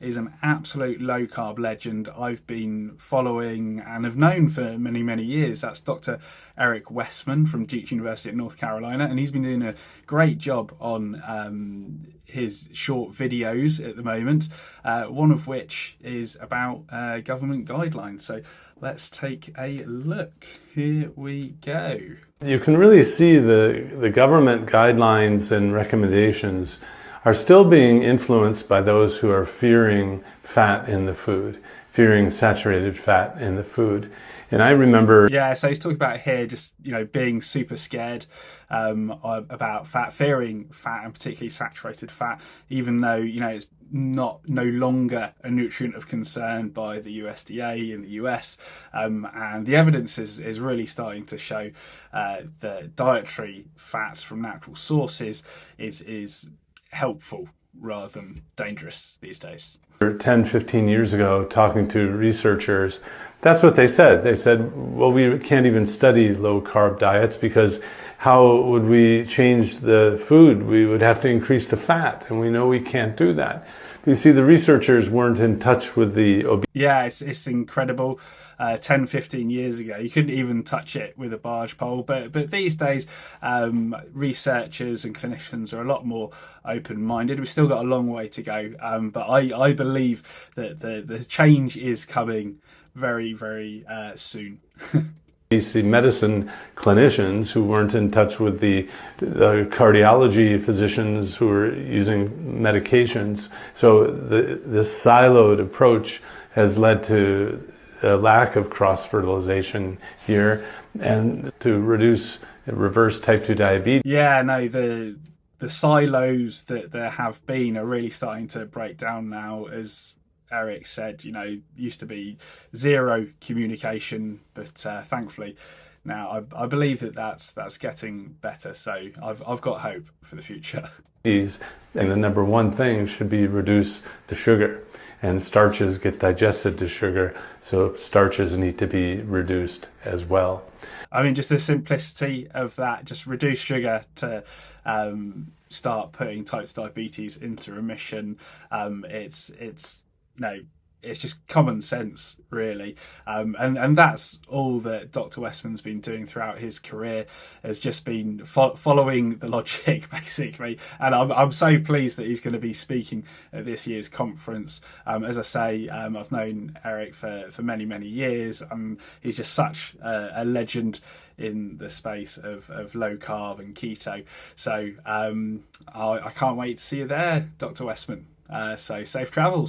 is an absolute low-carb legend I've been following and have known for many, many years. That's Dr. Eric Westman from Duke University at North Carolina, and he's been doing a great job on his short videos at the moment, one of which is about government guidelines. So let's take a look. Here we go. You can really see the government guidelines and recommendations are still being influenced by those who are fearing fat in the food, fearing saturated fat in the food. And I remember... Yeah, so he's talking about here just, being super scared about fat, fearing fat, and particularly saturated fat, even though, it's no longer a nutrient of concern by the USDA in the US. And the evidence is really starting to show that dietary fats from natural sources is helpful rather than dangerous these days. 10, 15 years ago, talking to researchers, that's what they said. They said, well, we can't even study low-carb diets because how would we change the food? We would have to increase the fat, and we know we can't do that. But you see, the researchers weren't in touch with the obesity. Yeah, it's incredible. 10, 15 years ago, you couldn't even touch it with a barge pole. But these days, researchers and clinicians are a lot more open-minded. We've still got a long way to go, but I believe that the change is coming very, very soon. Obesity medicine clinicians who weren't in touch with the cardiology physicians who were using medications. So this siloed approach has led to a lack of cross-fertilization here and to reverse type 2 diabetes. Yeah, no, the silos that there have been are really starting to break down now. As Eric said, used to be zero communication, but thankfully now I believe that's getting better. So I've got hope for the future. And the number one thing should be reduce the sugar. And starches get digested to sugar, so starches need to be reduced as well. I mean, just the simplicity of that, just reduce sugar to start putting type 2 diabetes into remission. It's just common sense, really. And that's all that Dr. Westman's been doing throughout his career, has just been following the logic, basically. And I'm so pleased that he's going to be speaking at this year's conference. As I say, I've known Eric for many, many years. He's just such a legend in the space of low carb and keto. So I can't wait to see you there, Dr. Westman. So safe travels.